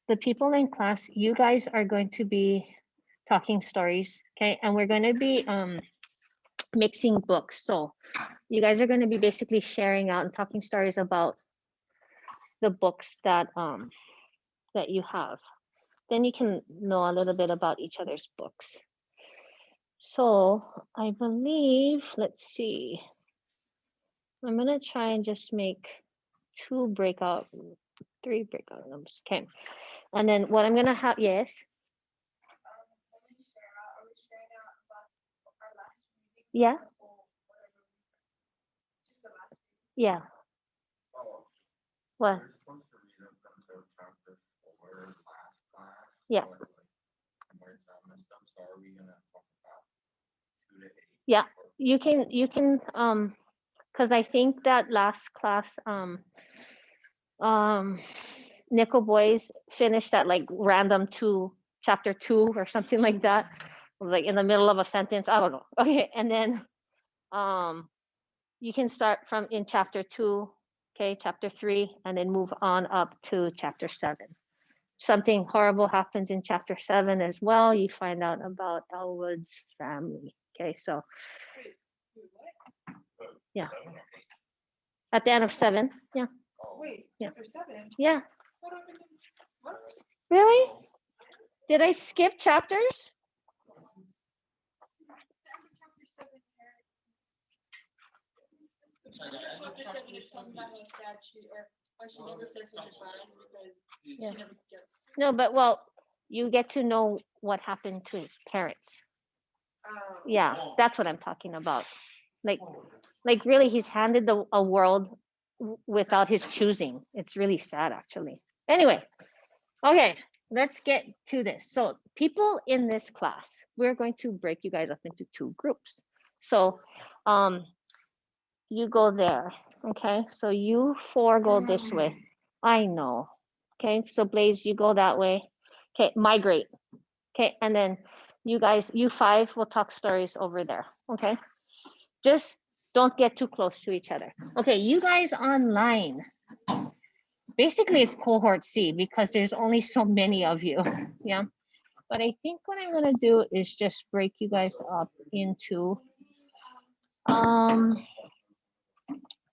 the people in class, you guys are going to be talking stories, okay? And we're going to be mixing books. So you guys are going to be basically sharing out and talking stories about the books that that you have. Then you can know a little bit about each other's books. So I believe, let's see. I'm gonna try and just make 3 breakout rooms. Okay. And then what I'm gonna have, yes. Yeah. Yeah. What? Yeah. Yeah, you can because I think that last class Nickel Boys finished at like random chapter 2 or something like that. It was like in the middle of a sentence. I don't know. Okay, and then you can start from in chapter 2, okay, chapter 3, and then move on up to chapter 7. Something horrible happens in chapter 7 as well. You find out about Elwood's family. Okay, so yeah. At the end of 7, yeah. Wait, Yeah. chapter 7? Yeah. What? Really? Did I skip chapters? Yeah. No, but well, you get to know what happened to his parents. Oh. Yeah, that's what I'm talking about. Like really, he's handed a world without his choosing. It's really sad, actually. Anyway, okay, let's get to this. So people in this class, we're going to break you guys up into 2 groups. So you go there, okay? So you 4 go this way. I know. Okay, so Blaze, you go that way. Okay, migrate. Okay, and then you guys, you 5 will talk stories over there. Okay, just don't get too close to each other. Okay, you guys online. Basically, it's cohort C because there's only so many of you. Yeah, but I think what I'm gonna do is just break you guys up into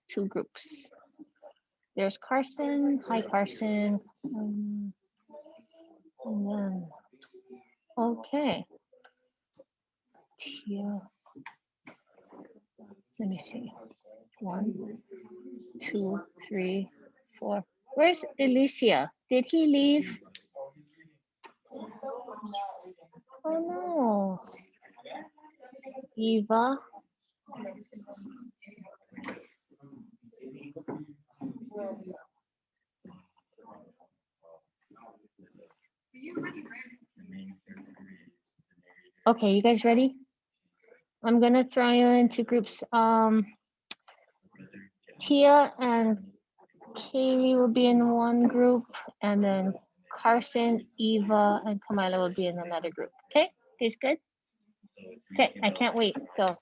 2 groups. There's Carson. Hi, Carson. And then, okay. Yeah. Let me see. 1, 2, 3, 4. Where's Alicia? Did he leave? Oh no. Eva. Okay, you guys ready? I'm gonna throw you into groups. Tia and Kaylee will be in one group, and then Carson, Eva, and Kamila will be in another group. Okay, is good? Okay, I can't wait. Go.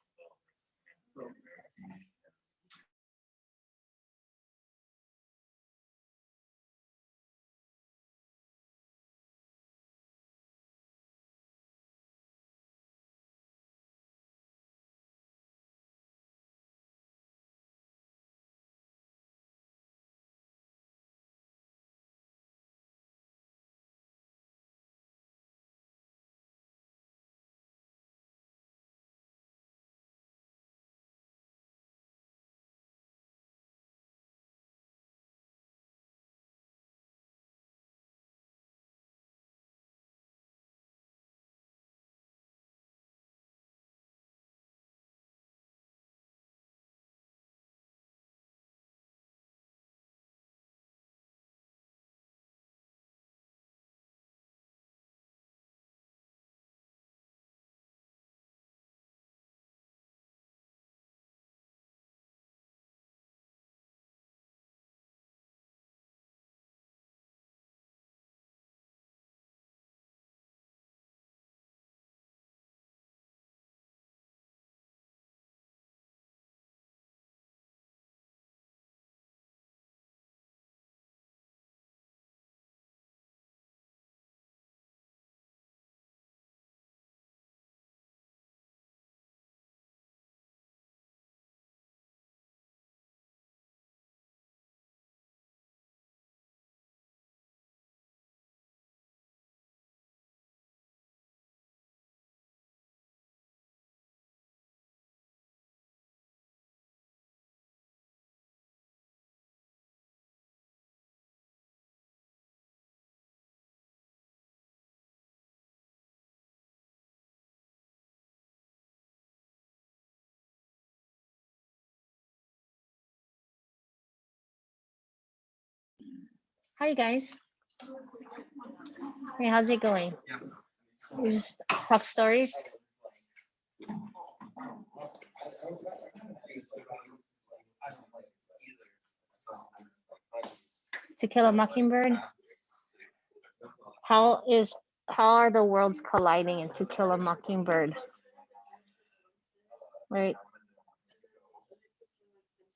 Hi guys. Hey, how's it going? You just talk stories? To Kill a Mockingbird? How are the worlds colliding in To Kill a Mockingbird? Right.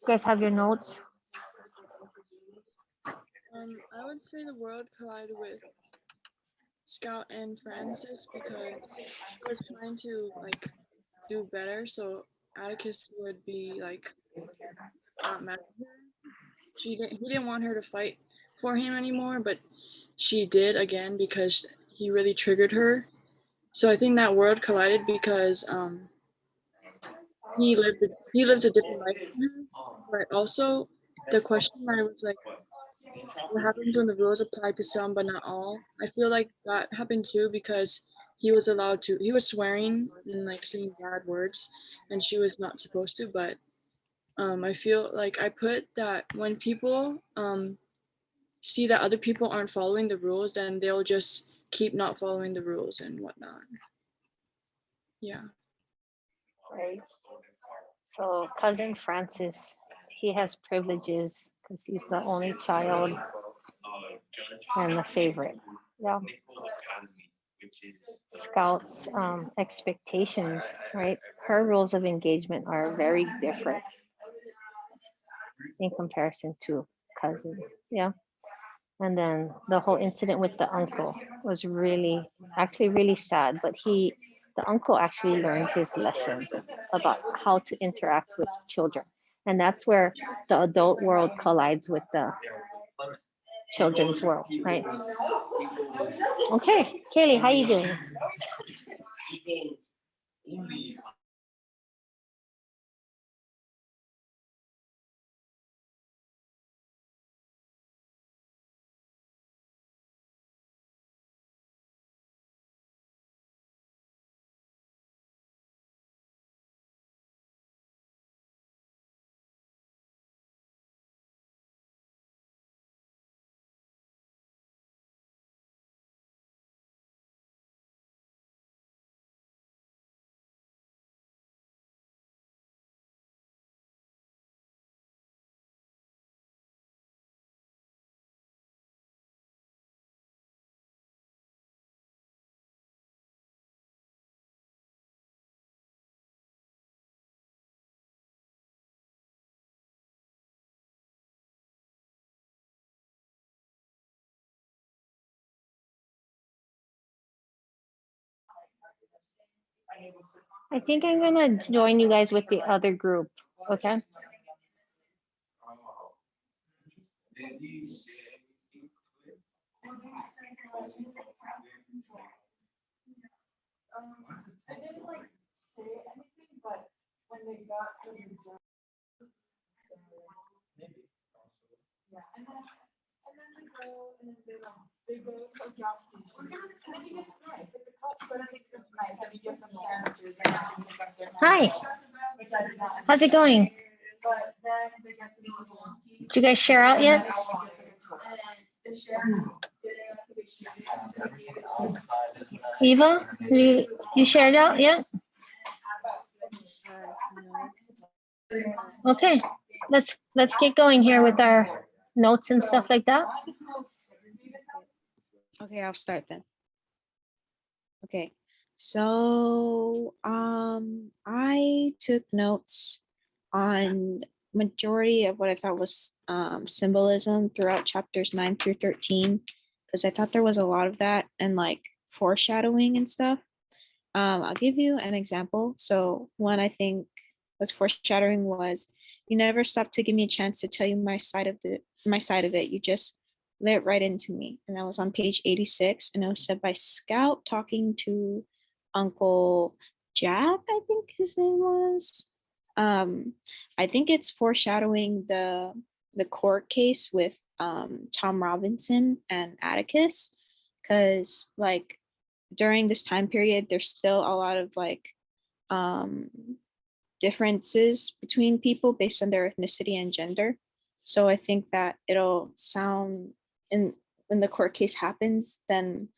You guys have your notes? I would say the world collided with Scout and Francis because she was trying to like do better, so Atticus would be like not mad at her. He didn't want her to fight for him anymore, but she did again because he really triggered her. So I think that world collided because he lives a different life than her, but also the question that was like, what happens when the rules apply to some but not all? I feel like that happened too because he was swearing and like saying bad words and she was not supposed to, but I feel like I put that when people see that other people aren't following the rules, then they'll just keep not following the rules and whatnot. Yeah. Right. So cousin Francis, he has privileges because he's the only child and the favorite. Yeah. Scout's expectations, right? Her rules of engagement are very different in comparison to cousin. Yeah. And then the whole incident with the uncle was actually really sad, but the uncle actually learned his lesson about how to interact with children. And that's where the adult world collides with the children's world, right? Okay, Kaylee, how you doing? I think I'm gonna join you guys with the other group, okay? I didn't like say anything, but when they got to the judge, yeah, and then they go and they go to a gas station. And then he gets nice. Like the cop said he gets nice. Have you get some sandwiches and have you pick up their Hi, which I did not. how's it going? But then they get to the school. Did you guys share out yet? Eva, you shared out yet? Okay, let's get going here with our notes and stuff like that. Okay, I'll start then. Okay, so I took notes on majority of what I thought was symbolism throughout chapters 9 through 13, because I thought there was a lot of that and like foreshadowing and stuff. I'll give you an example. So one I think was foreshadowing was, you never stopped to give me a chance to tell you my side of it. You just lit right into me. And that was on page 86. And it was said by Scout talking to Uncle Jack, I think his name was. I think it's foreshadowing the court case with Tom Robinson and Atticus, because like during this time period, there's still a lot of like differences between people based on their ethnicity and gender. So I think that it'll sound in when the court case happens, then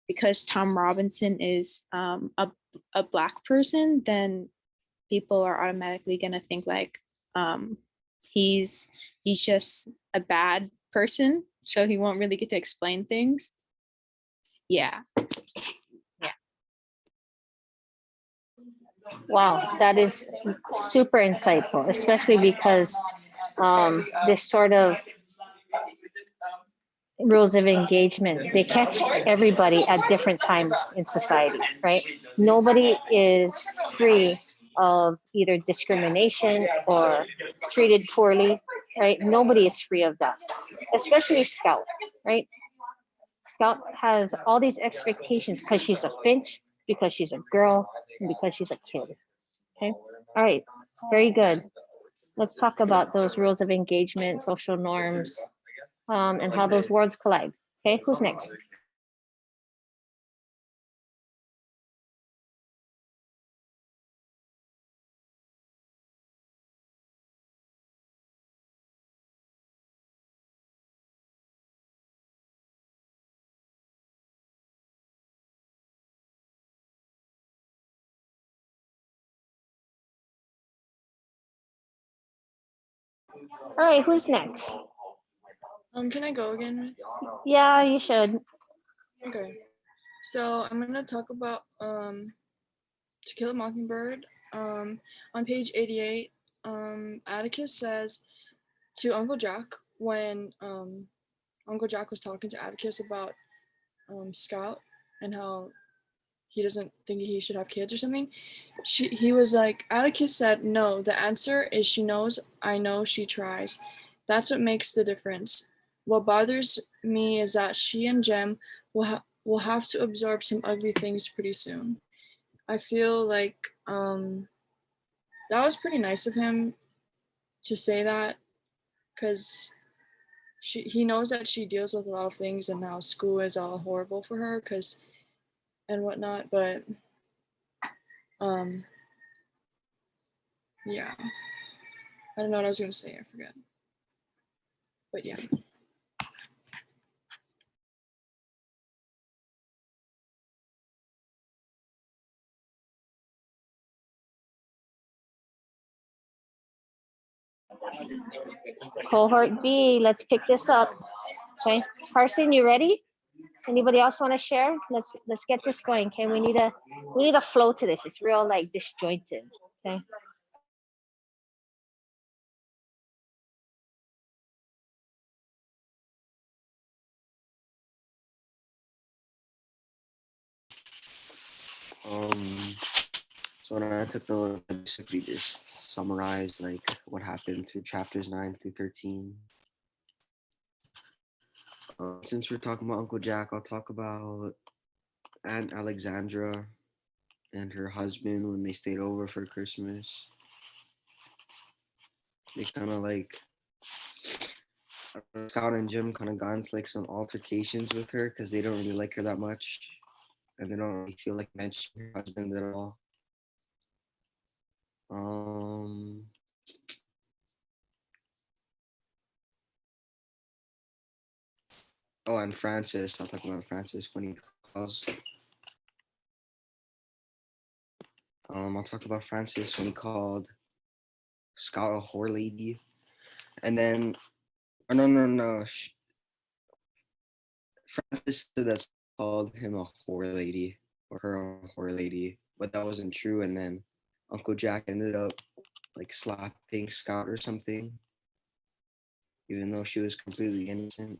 because Tom Robinson is a black person, then people are automatically gonna think like he's just a bad person, so he won't really get to explain things. Yeah. Wow, that is super insightful, especially because this sort of rules of engagement, they catch everybody at different times in society, right? Nobody is free of either discrimination or treated poorly, right? Nobody is free of that, especially Scout, right? Scout has all these expectations because she's a Finch, because she's a girl, and because she's a kid. Okay, all right, very good. Let's talk about those rules of engagement, social norms, and how those worlds collide. Okay, who's next? All right, who's next? Can I go again? Yeah, you should. Okay. So I'm gonna talk about To Kill a Mockingbird. On page 88, Atticus says to Uncle Jack when Uncle Jack was talking to Atticus about Scout and how he doesn't think he should have kids or something. He was like, Atticus said, no, the answer is she knows, I know, she tries. That's what makes the difference. What bothers me is that she and Jem will have to absorb some ugly things pretty soon. I feel like that was pretty nice of him to say that because he knows that she deals with a lot of things and now school is all horrible for her because and whatnot, but um yeah, I don't know what I was gonna say, I forget, but yeah. Cohort B, let's pick this up. Okay, Carson, you ready? Anybody else want to share? Let's get this going. Okay, we need a flow to this. It's real like disjointed. Okay. Um, so when I took notes, I basically just summarized like what happened through chapters 9 through 13. Since we're talking about Uncle Jack, I'll talk about Aunt Alexandra and her husband when they stayed over for Christmas. They kind of like Scout and Jim kind of got into like some altercations with her because they don't really like her that much, and they don't really feel like mentioning her husband at all. Oh, and Francis. I'll talk about Francis when he calls. I'll talk about Francis when he called Scout a whore lady, and then oh, no. Francis said that's called him a whore lady or her a whore lady, but that wasn't true. And then Uncle Jack ended up like slapping Scout or something, even though she was completely innocent.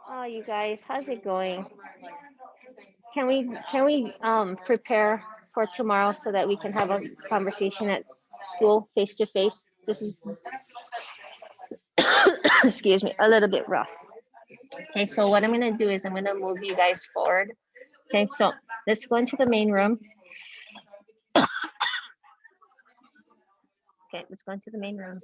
Oh, you guys, how's it going? Can we prepare for tomorrow so that we can have a conversation at school face to face? This is excuse me, a little bit rough. Okay, so what I'm gonna do is I'm gonna move you guys forward. Okay, so let's go into the main room. Okay, let's go into the main room.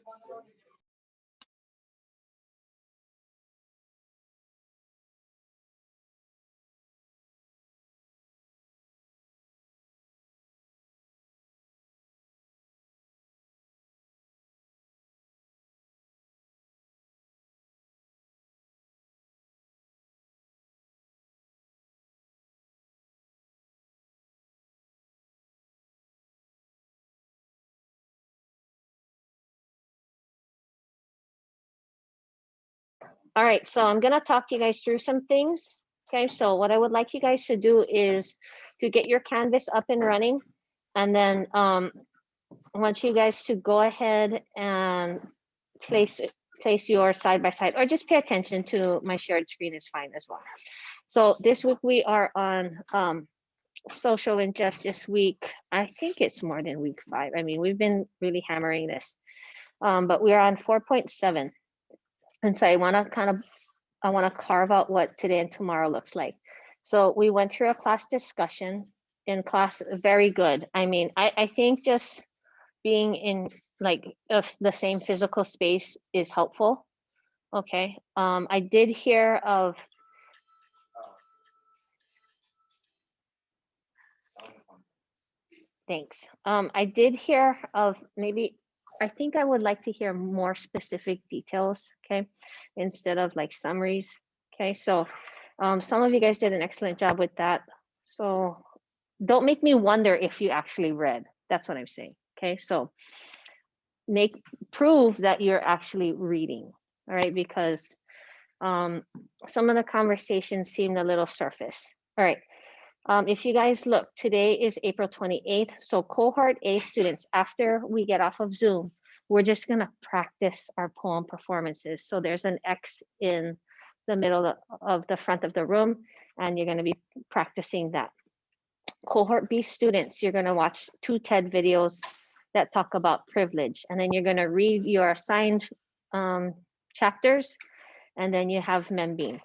All right, so I'm gonna talk you guys through some things. Okay, so what I would like you guys to do is to get your Canvas up and running. And then I want you guys to go ahead and place your side by side, or just pay attention to my shared screen is fine as well. So this week we are on social injustice week. I think it's more than week 5. I mean, we've been really hammering this, but we are on 4.7. And so I want to carve out what today and tomorrow looks like. So we went through a class discussion in class, very good. I mean, I think just being in like the same physical space is helpful. Okay, I did hear of thanks. I did hear of maybe, I think I would like to hear more specific details, okay, instead of like summaries. Okay, so some of you guys did an excellent job with that. So don't make me wonder if you actually read. That's what I'm saying. Okay, so prove that you're actually reading. All right, because some of the conversations seemed a little surface. All right. If you guys look, today is April 28th. So cohort A students, after we get off of Zoom, we're just gonna practice our poem performances. So there's an X in the middle of the front of the room, and you're gonna be practicing that. Cohort B students, you're gonna watch 2 TED videos that talk about privilege, and then you're gonna read your assigned chapters, and then you have Membean.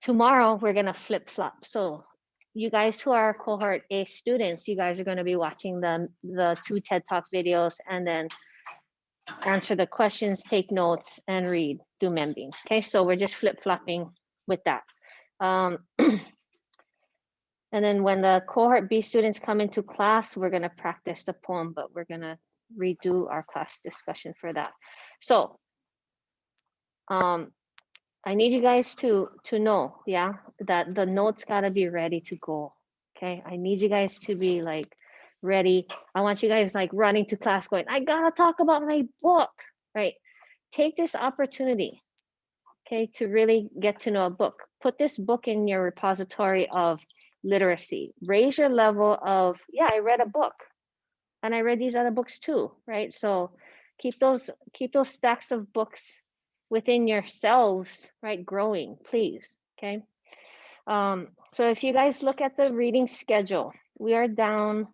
Tomorrow, we're gonna flip flop. So you guys who are cohort A students, you guys are gonna be watching the 2 TED Talk videos and then answer the questions, take notes, and read, do Membean. Okay, so we're just flip flopping with that. And then when the cohort B students come into class, we're gonna practice the poem, but we're gonna redo our class discussion for that. So I need you guys to know, yeah, that the notes gotta be ready to go. Okay, I need you guys to be like ready. I want you guys like running to class going, I gotta talk about my book, right? Take this opportunity, okay, to really get to know a book. Put this book in your repository of literacy. Raise your level of, yeah, I read a book and I read these other books too, right? So keep those stacks of books within yourselves, right, growing, please, okay? So if you guys look at the reading schedule, we are down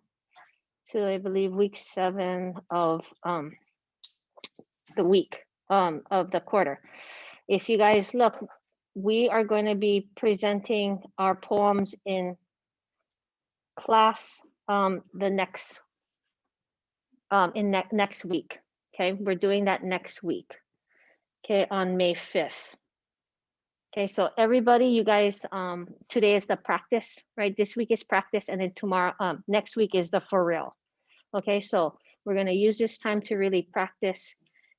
to, I believe, week 7 of the week of the quarter. If you guys look, we are going to be presenting our poems in class the next next week. Okay, we're doing that next week. Okay, on May 5th. Okay, so everybody, you guys, today is the practice, right? This week is practice, and then tomorrow, next week is the for real. Okay, so we're gonna use this time to really practice,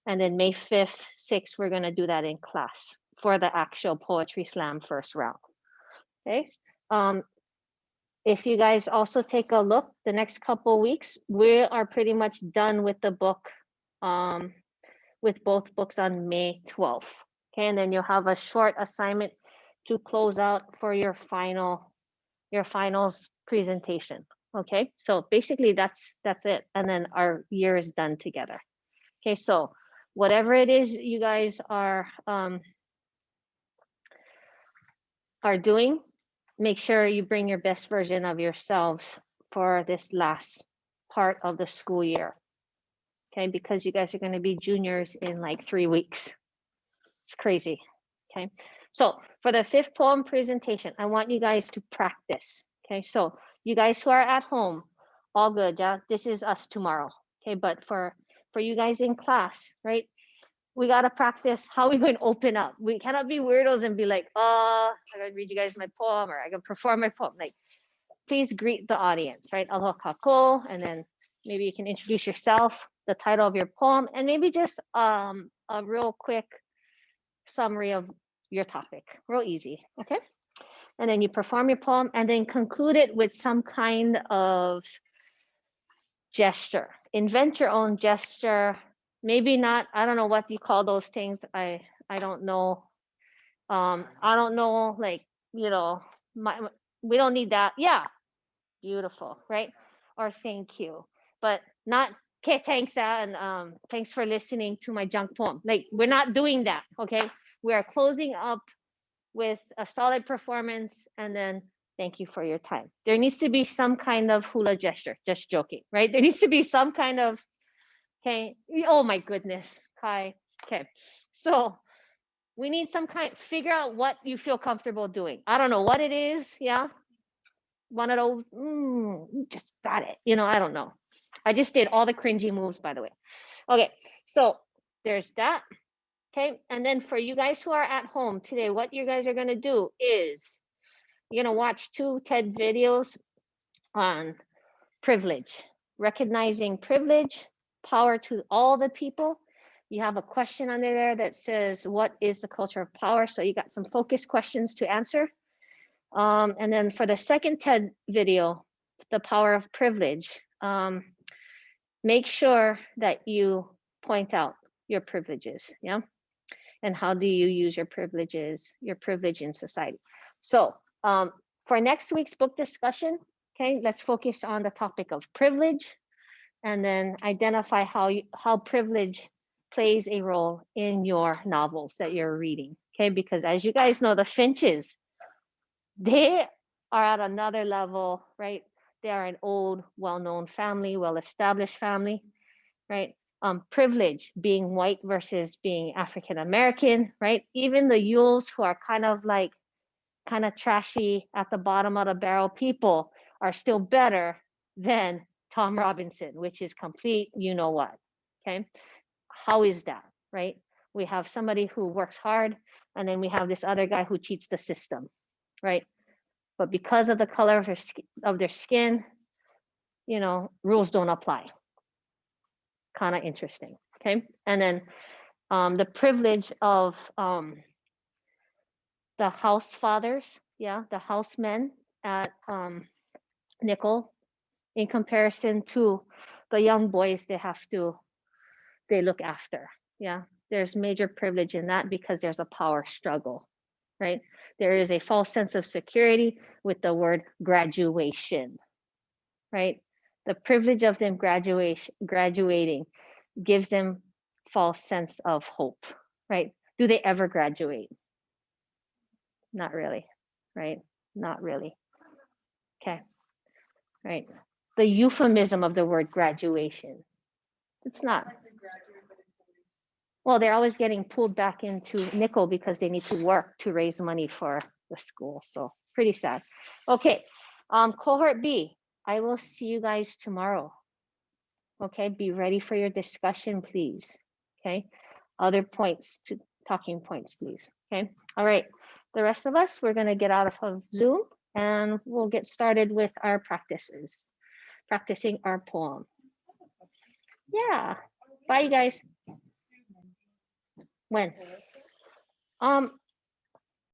and then May 5th, 6th, we're gonna do that in class for the actual poetry slam first round. Okay, if you guys also take a look, the next couple weeks, we are pretty much done with the book, with both books on May 12th. Okay, and then you'll have a short assignment to close out for your finals presentation. Okay, so basically that's it, and then our year is done together. Okay, so whatever it is you guys are are doing, make sure you bring your best version of yourselves for this last part of the school year. Okay, because you guys are going to be juniors in like 3 weeks. It's crazy. Okay, so for the 5th poem presentation, I want you guys to practice. Okay, so you guys who are at home, all good. Yeah, this is us tomorrow. Okay, but for you guys in class, right? We got to practice how we going to open up. We cannot be weirdos and be like, oh, I gotta read you guys my poem, or I gotta perform my poem. Like, please greet the audience, right? Aloha kako, and then maybe you can introduce yourself, the title of your poem, and maybe just a real quick summary of your topic. Real easy, okay? And then you perform your poem and then conclude it with some kind of gesture. Invent your own gesture. Maybe not, I don't know what you call those things. I don't know. I don't know, like, you know, we don't need that. Yeah, beautiful, right? Or thank you, but not okay, thanks, and thanks for listening to my junk poem. Like, we're not doing that, okay? We are closing up with a solid performance, and then thank you for your time. There needs to be some kind of hula gesture. Just joking, right? There needs to be some kind of, okay, oh my goodness, Kai. Okay, so we need some kind, figure out what you feel comfortable doing. I don't know what it is, yeah? One of those, just got it. You know, I don't know. I just did all the cringy moves, by the way. Okay, so there's that. Okay, and then for you guys who are at home today, what you guys are gonna do is you're gonna watch 2 TED videos on privilege, recognizing privilege, power to all the people. You have a question under there that says, what is the culture of power? So you got some focus questions to answer. And then for the second TED video, the power of privilege, make sure that you point out your privileges, yeah? And how do you use your privileges, your privilege in society? So for next week's book discussion, okay, let's focus on the topic of privilege, and then identify how privilege plays a role in your novels that you're reading, okay? Because as you guys know, the Finches, they are at another level, right? They are an old, well-known family, well-established family, right? Privilege, being white versus being African-American, right? Even the Yules, who are kind of trashy at the bottom of the barrel people, are still better than Tom Robinson, which is complete, you know what, okay? How is that, right? We have somebody who works hard, and then we have this other guy who cheats the system, right? But because of the color of their skin, you know, rules don't apply. Kind of interesting, okay? And then the privilege of the house fathers, yeah, the housemen at Nickel, in comparison to the young boys they look after, yeah. There's major privilege in that because there's a power struggle, right? There is a false sense of security with the word graduation, right? The privilege of them graduating gives them false sense of hope, right? Do they ever graduate? Not really, right? Not really. Okay, right. The euphemism of the word graduation. It's not. Well, they're always getting pulled back into Nickel because they need to work to raise money for the school. So pretty sad. Okay, cohort B, I will see you guys tomorrow. Okay, be ready for your discussion, please. Okay, other points to talking points, please. Okay, all right. The rest of us, we're gonna get out of Zoom and we'll get started with our practices, practicing our poem. Yeah, bye you guys. When?